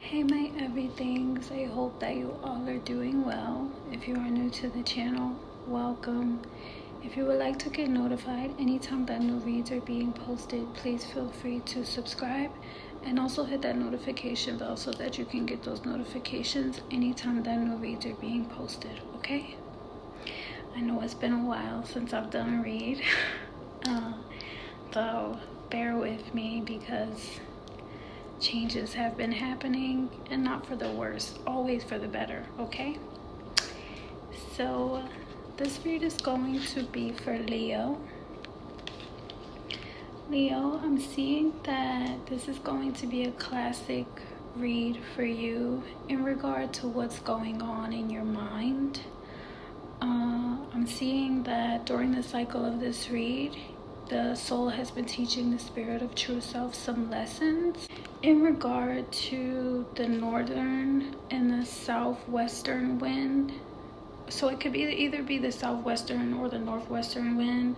Hey my everythings, I hope that you all are doing well. If you are new to the channel, welcome. If you would like to get notified anytime that new reads are being posted, please feel free to subscribe and also hit that notification bell so that you can get those notifications anytime that new reads are being posted, okay? I know it's been a while since I've done a read, so bear with me because changes have been happening, and not for the worse, always for the better, okay? So this read is going to be for Leo. Leo, I'm seeing that this is going to be a classic read for you in regard to what's going on in your mind. I'm seeing that during the cycle of this read, the soul has been teaching the spirit of true self some lessons in regard to the northern and the southwestern wind. So it could either be the southwestern or the northwestern wind,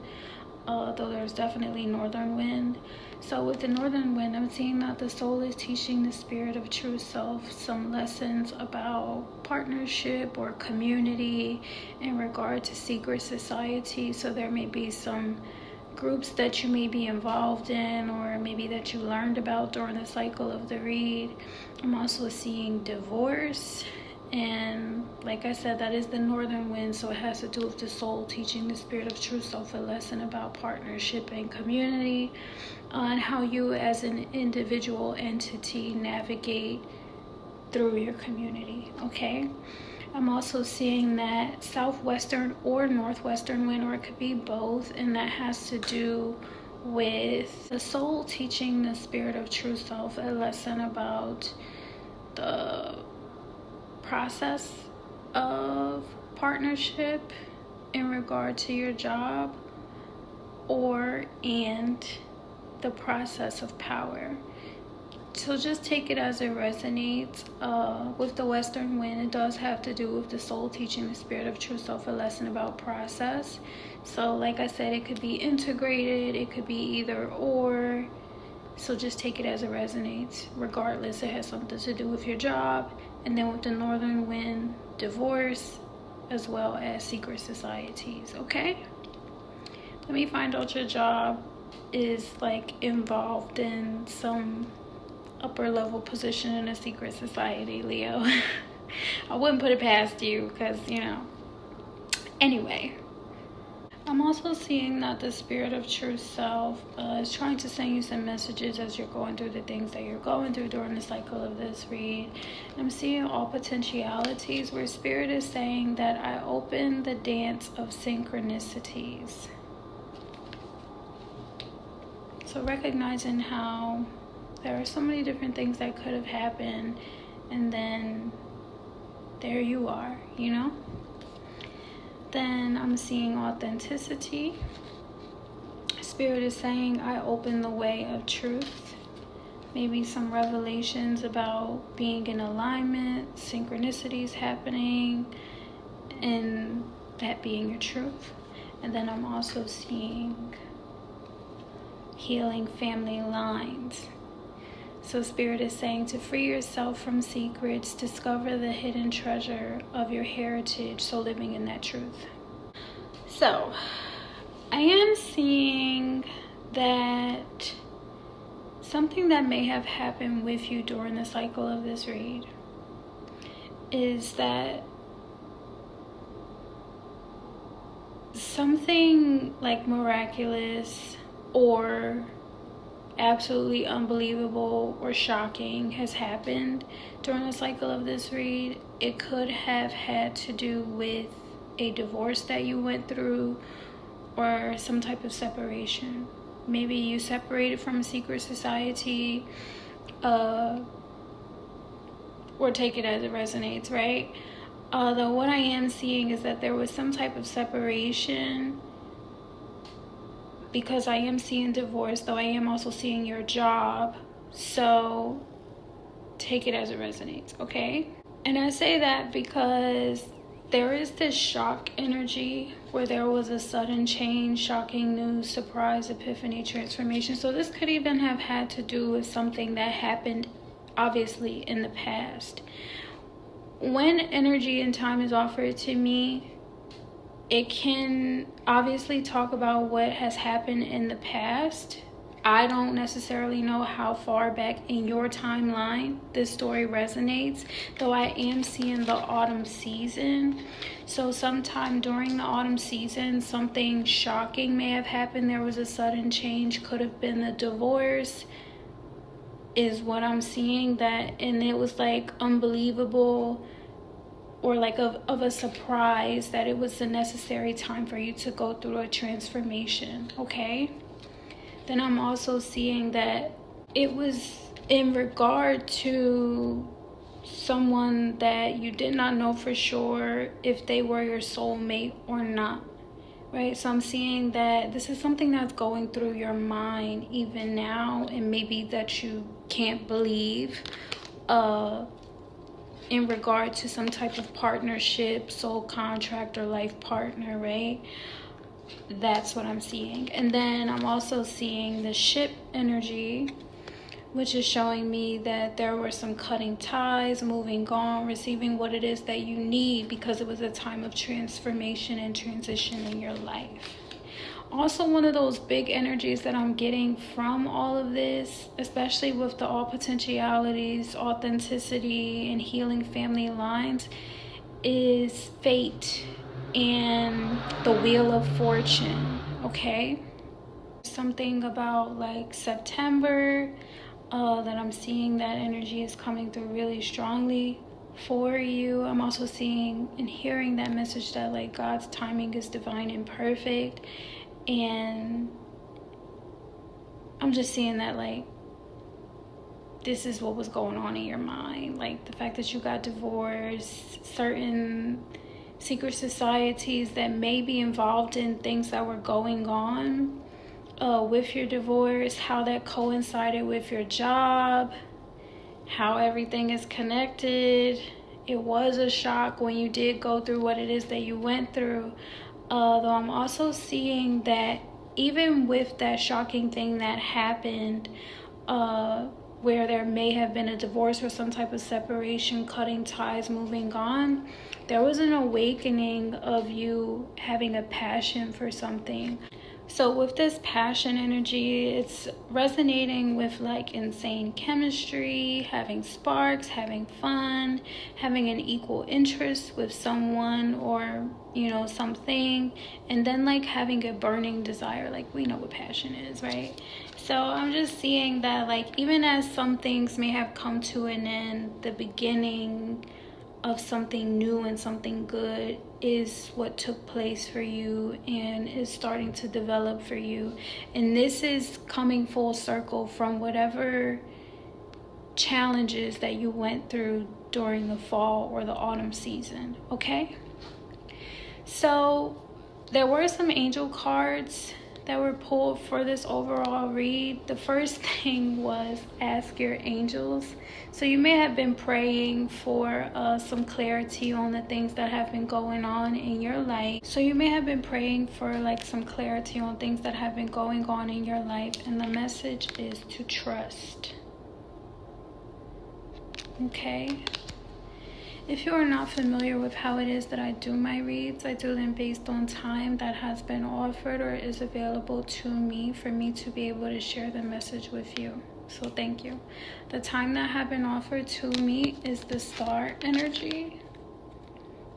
though there's definitely northern wind. So with the northern wind, I'm seeing that the soul is teaching the spirit of true self some lessons about partnership or community in regard to secret society. So there may be some groups that you may be involved in, or maybe that you learned about during the cycle of the read. I'm also seeing divorce, and like I said, that is the northern wind, so it has to do with the soul teaching the spirit of true self a lesson about partnership and community, on how you as an individual entity navigate through your community, okay? I'm also seeing that southwestern or northwestern wind, or it could be both, and that has to do with the soul teaching the spirit of true self a lesson about the process of partnership in regard to your job, and the process of power. So just take it as it resonates. With the western wind, it does have to do with the soul teaching the spirit of true self a lesson about process. So like I said, it could be integrated, it could be either or. So just take it as it resonates. Regardless, it has something to do with your job. And then with the northern wind, divorce, as well as secret societies, okay? Let me find out your job is like involved in some upper level position in a secret society, Leo. I wouldn't put it past you because, Anyway, I'm also seeing that the spirit of true self is trying to send you some messages as you're going through the things that you're going through during the cycle of this read. I'm seeing all potentialities where spirit is saying that I open the dance of synchronicities. So recognizing how there are so many different things that could have happened, and then there you are, Then I'm seeing authenticity. Spirit is saying I open the way of truth. Maybe some revelations about being in alignment, synchronicities happening, and that being your truth. And then I'm also seeing healing family lines. So spirit is saying to free yourself from secrets, discover the hidden treasure of your heritage, so living in that truth. So I am seeing that something that may have happened with you during the cycle of this read is that something like miraculous or absolutely unbelievable or shocking has happened during the cycle of this read. It could have had to do with a divorce that you went through, or some type of separation. Maybe you separated from a secret society, or take it as it resonates, right? Though what I am seeing is that there was some type of separation, because I am seeing divorce, though I am also seeing your job. So take it as it resonates, okay? And I say that because there is this shock energy where there was a sudden change, shocking news, surprise, epiphany, transformation. So this could even have had to do with something that happened obviously in the past. When energy and time is offered to me, it can obviously talk about what has happened in the past. I don't necessarily know how far back in your timeline this story resonates, though I am seeing the autumn season. So sometime during the autumn season, something shocking may have happened. There was a sudden change, could have been the divorce, is what I'm seeing. That, and it was like unbelievable, or like of a surprise, that it was the necessary time for you to go through a transformation, okay? Then I'm also seeing that it was in regard to someone that you did not know for sure if they were your soulmate or not, right? So I'm seeing that this is something that's going through your mind even now, and maybe that you can't believe in regard to some type of partnership, soul contract, or life partner, right? That's what I'm seeing. And then I'm also seeing the ship energy, which is showing me that there were some cutting ties, moving on, receiving what it is that you need, because it was a time of transformation and transition in your life. Also, one of those big energies that I'm getting from all of this, especially with the all potentialities, authenticity, and healing family lines, is fate and the wheel of fortune, okay? Something about like September that I'm seeing that energy is coming through really strongly for you. I'm also seeing and hearing that message that like God's timing is divine and perfect. And I'm just seeing that like this is what was going on in your mind, like the fact that you got divorced, certain secret societies that may be involved in things that were going on with your divorce, how that coincided with your job, how everything is connected. It was a shock when you did go through what it is that you went through. Though I'm also seeing that even with that shocking thing that happened, where there may have been a divorce or some type of separation, cutting ties, moving on, there was an awakening of you having a passion for something. So with this passion energy, it's resonating with like insane chemistry, having sparks, having fun, having an equal interest with someone or, you know, something, and then like having a burning desire. Like we know what passion is, right? So I'm just seeing that like even as some things may have come to an end, the beginning of something new and something good is what took place for you and is starting to develop for you. And this is coming full circle from whatever challenges that you went through during the fall or the autumn season, okay? So there were some angel cards that were pulled for this overall read. The first thing was ask your angels. So you may have been praying for some clarity on the things that have been going on in your life. So you may have been praying for like some clarity on things that have been going on in your life, and the message is to trust. Okay? If you are not familiar with how it is that I do my reads, I do them based on time that has been offered or is available to me for me to be able to share the message with you. So thank you. The time that have been offered to me is the star energy.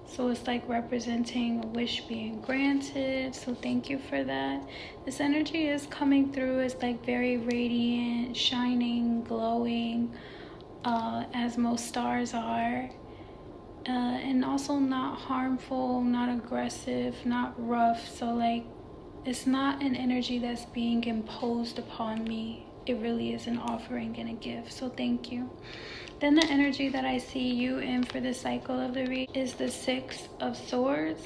So it's like representing a wish being granted. So thank you for that. This energy is coming through. It's like very radiant, shining, glowing, as most stars are. And also not harmful, not aggressive, not rough. So like it's not an energy that's being imposed upon me. It really is an offering and a gift. So thank you. Then the energy that I see you in for the cycle of the read is the Six of Swords.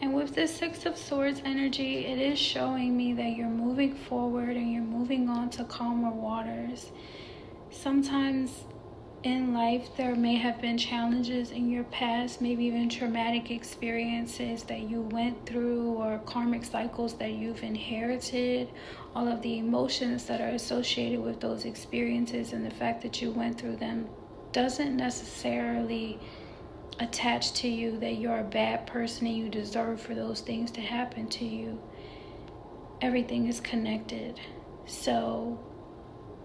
And with this Six of Swords energy, it is showing me that you're moving forward and you're moving on to calmer waters. Sometimes in life there may have been challenges in your past, maybe even traumatic experiences that you went through or karmic cycles that you've inherited, all of the emotions that are associated with those experiences and the fact that you went through them doesn't necessarily attach to you that you're a bad person and you deserve for those things to happen to you. Everything is connected. So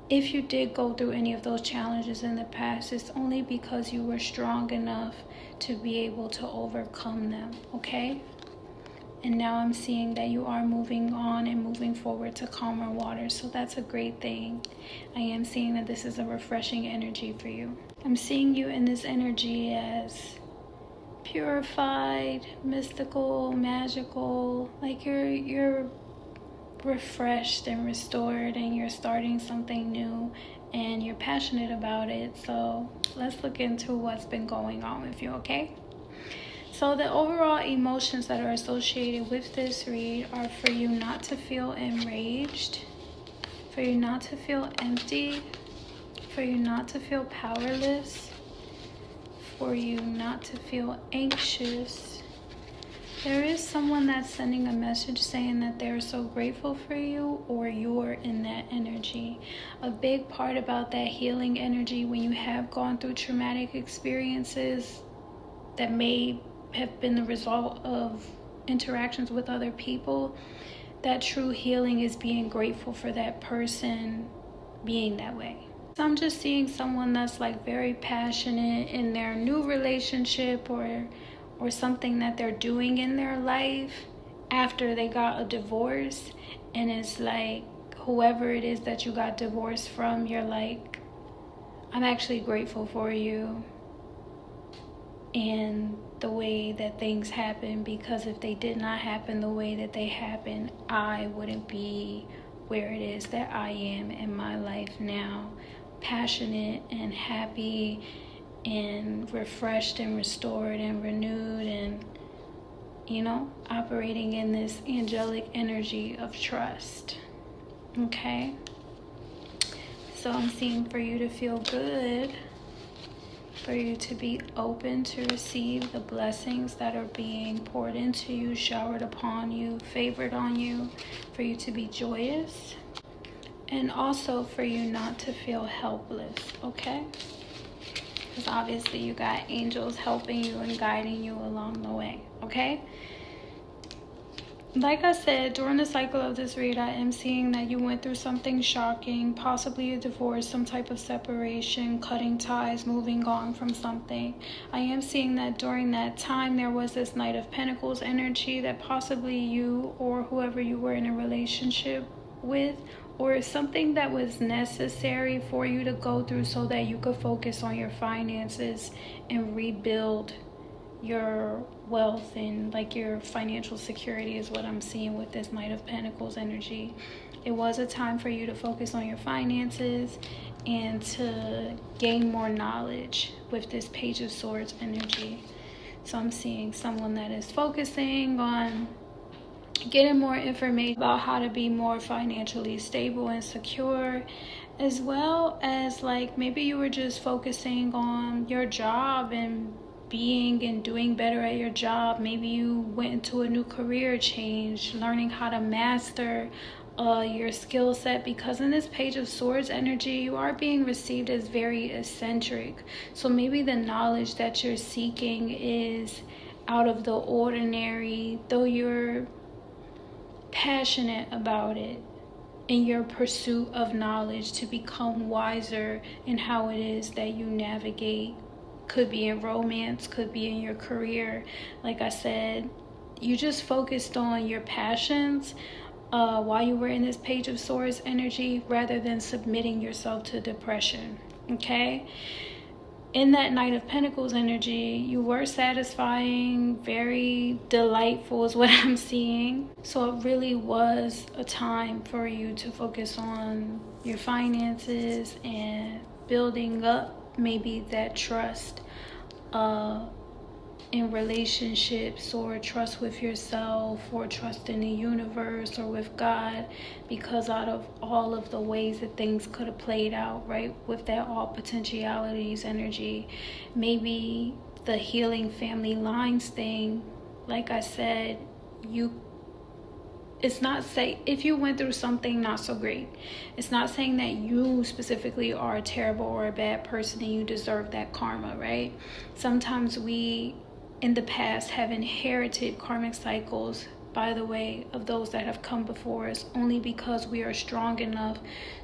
if you did go through any of those challenges in the past, it's only because you were strong enough to be able to overcome them, okay? And now I'm seeing that you are moving on and moving forward to calmer waters, so that's a great thing. I am seeing that this is a refreshing energy for you. I'm seeing you in this energy as purified, mystical, magical, like you're refreshed and restored, and you're starting something new and you're passionate about it. So let's look into what's been going on with you, okay? So the overall emotions that are associated with this read are for you not to feel enraged, for you not to feel empty, for you not to feel powerless, for you not to feel anxious. There is someone that's sending a message saying that they're so grateful for you, or you're in that energy. A big part about that healing energy, when you have gone through traumatic experiences that may have been the result of interactions with other people, that true healing is being grateful for that person being that way. So I'm just seeing someone that's like very passionate in their new relationship or something that they're doing in their life after they got a divorce, and it's like whoever it is that you got divorced from, you're like, I'm actually grateful for you and the way that things happen, because if they did not happen the way that they happened, I wouldn't be where it is that I am in my life now, passionate and happy and refreshed and restored and renewed, and operating in this angelic energy of trust. Okay, so I'm seeing for you to feel good, for you to be open to receive the blessings that are being poured into you, showered upon you, favored on you, for you to be joyous, and also for you not to feel helpless, okay? Because obviously you got angels helping you and guiding you along the way, okay? Like I said, during the cycle of this read, I am seeing that you went through something shocking, possibly a divorce, some type of separation, cutting ties, moving on from something. I am seeing that during that time there was this Knight of Pentacles energy that possibly you or whoever you were in a relationship with, or something that was necessary for you to go through so that you could focus on your finances and rebuild your wealth and like your financial security is what I'm seeing with this Knight of Pentacles energy. It was a time for you to focus on your finances and to gain more knowledge with this Page of Swords energy. So I'm seeing someone that is focusing on getting more information about how to be more financially stable and secure, as well as like maybe you were just focusing on your job and being and doing better at your job. Maybe you went into a new career change, learning how to master your skill set, because in this Page of Swords energy you are being received as very eccentric. So maybe the knowledge that you're seeking is out of the ordinary, though you're passionate about it in your pursuit of knowledge to become wiser in how it is that you navigate. Could be in romance, could be in your career. Like I said, you just focused on your passions while you were in this Page of Swords energy, rather than submitting yourself to depression, okay? In that Knight of Pentacles energy, you were satisfying, very delightful is what I'm seeing. So it really was a time for you to focus on your finances and building up maybe that trust in relationships, or trust with yourself, or trust in the universe or with God, because out of all of the ways that things could have played out, right, with that all potentialities energy, maybe the healing family lines thing, like I said, you it's not say if you went through something not so great, it's not saying that you specifically are a terrible or a bad person and you deserve that karma, right? Sometimes we in the past have inherited karmic cycles, by the way, of those that have come before us, only because we are strong enough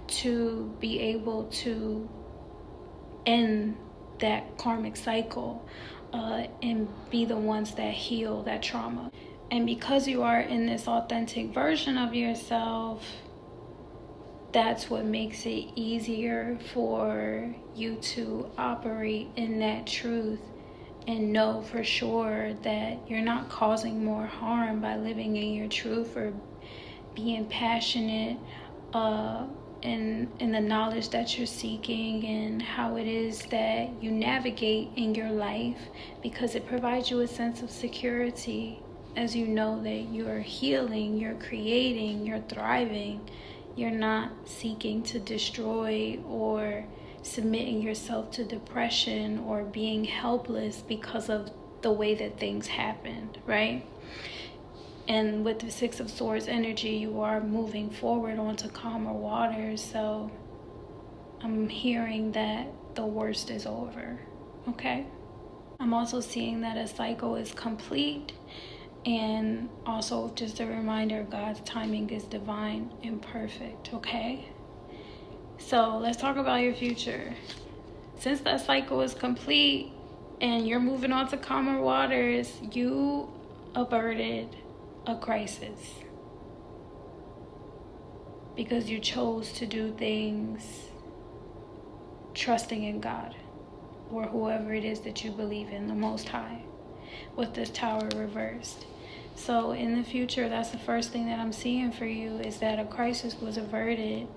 to be able to end that karmic cycle, and be the ones that heal that trauma. And because you are in this authentic version of yourself, that's what makes it easier for you to operate in that truth and know for sure that you're not causing more harm by living in your truth or being passionate in the knowledge that you're seeking and how it is that you navigate in your life, because it provides you a sense of security as you know that you're healing, you're creating, you're thriving. You're not seeking to destroy or submitting yourself to depression or being helpless because of the way that things happened, right? And with the Six of Swords energy, you are moving forward onto calmer waters. So I'm hearing that the worst is over, okay? I'm also seeing that a cycle is complete. And also just a reminder, God's timing is divine and perfect, okay? So let's talk about your future. Since that cycle is complete and you're moving on to calmer waters, you averted a crisis because you chose to do things trusting in God or whoever it is that you believe in, the Most High, with this Tower reversed. So in the future, that's the first thing that I'm seeing for you, is that a crisis was averted,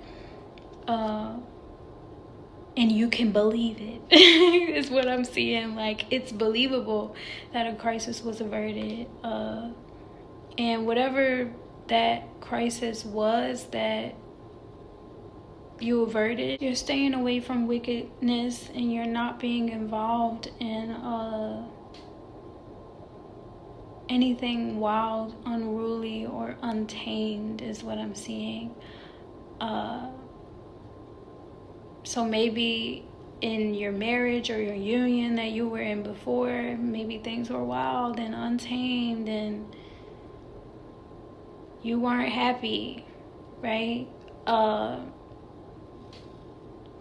and you can believe it. Is what I'm seeing. Like, it's believable that a crisis was averted, and whatever that crisis was that you averted, you're staying away from wickedness and you're not being involved in anything wild, unruly, or untamed is what I'm seeing. So maybe in your marriage or your union that you were in before, maybe things were wild and untamed and you weren't happy, right?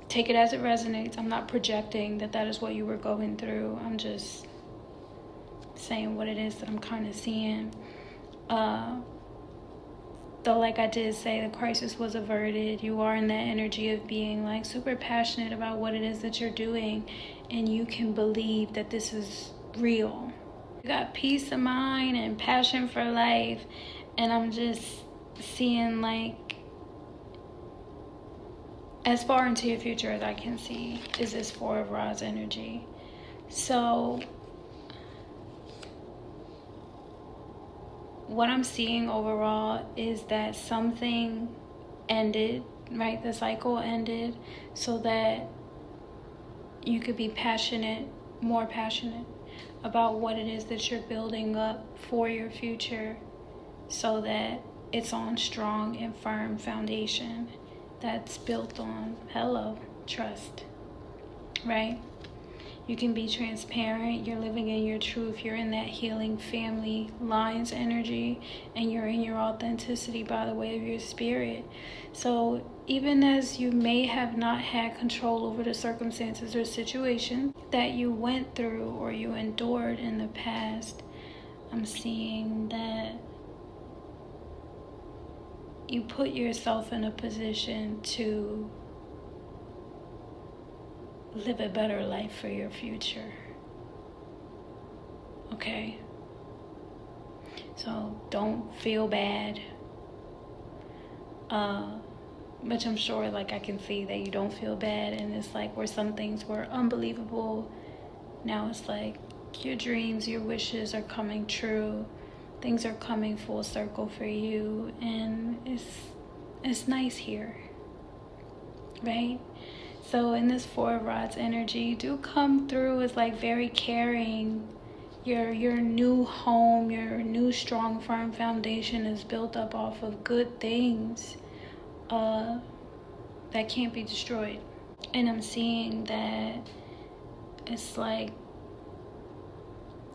Take it as it resonates. I'm not projecting that is what you were going through. I'm just saying what it is that I'm kind of seeing. Though, like I did say, the crisis was averted. You are in that energy of being like super passionate about what it is that you're doing, and you can believe that this is real. You got peace of mind and passion for life, and I'm just seeing like as far into your future as I can see is this Four of Rods energy. So what I'm seeing overall is that something ended, right? The cycle ended so that you could be passionate, more passionate about what it is that you're building up for your future, so that it's on strong and firm foundation that's built on, trust, right? You can be transparent. You're living in your truth. You're in that healing family lines energy, and you're in your authenticity by the way of your spirit. So even as you may have not had control over the circumstances or situation that you went through or you endured in the past, I'm seeing that you put yourself in a position to live a better life for your future. Okay? So don't feel bad. Which I'm sure, like, I can see that you don't feel bad, and it's like where some things were unbelievable, now it's like your dreams, your wishes are coming true. Things are coming full circle for you, and it's nice here, right? So in this Four of Rods energy, you do come through as like very caring, your new home, your new strong, firm foundation is built up off of good things that can't be destroyed. And I'm seeing that it's like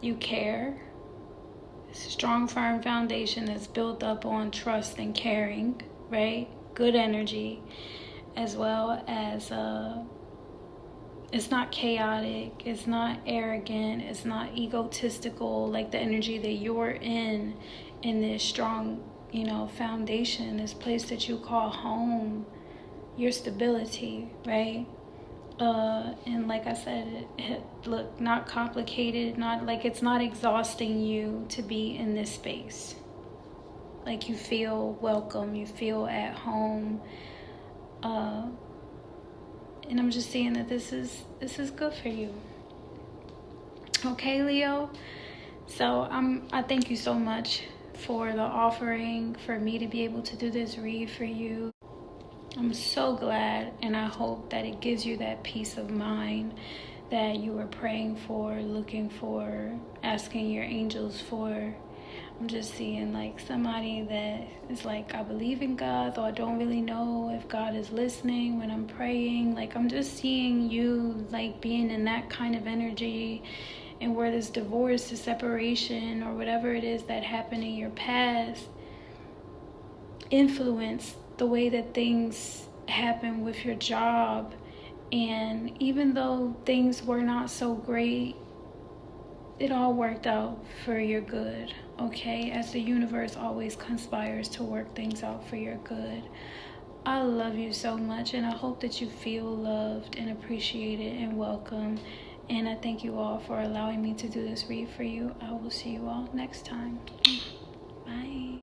you care. It's a strong, firm foundation that's built up on trust and caring, right? Good energy, as well as it's not chaotic, it's not arrogant, it's not egotistical, like the energy that you're in this strong, foundation, this place that you call home, your stability, right? And like I said, look, not complicated, not like it's not exhausting you to be in this space. Like you feel welcome, you feel at home. And I'm just seeing that this is good for you. Okay, Leo. So I thank you so much for the offering, for me to be able to do this read for you. I'm so glad, and I hope that it gives you that peace of mind that you were praying for, looking for, asking your angels for. I'm just seeing like somebody that is like, I believe in God, though I don't really know if God is listening when I'm praying. Like I'm just seeing you like being in that kind of energy, and where this divorce, the separation, or whatever it is that happened in your past influenced the way that things happen with your job. And even though things were not so great, it all worked out for your good, okay? As the universe always conspires to work things out for your good. I love you so much, and I hope that you feel loved and appreciated and welcome. And I thank you all for allowing me to do this read for you. I will see you all next time.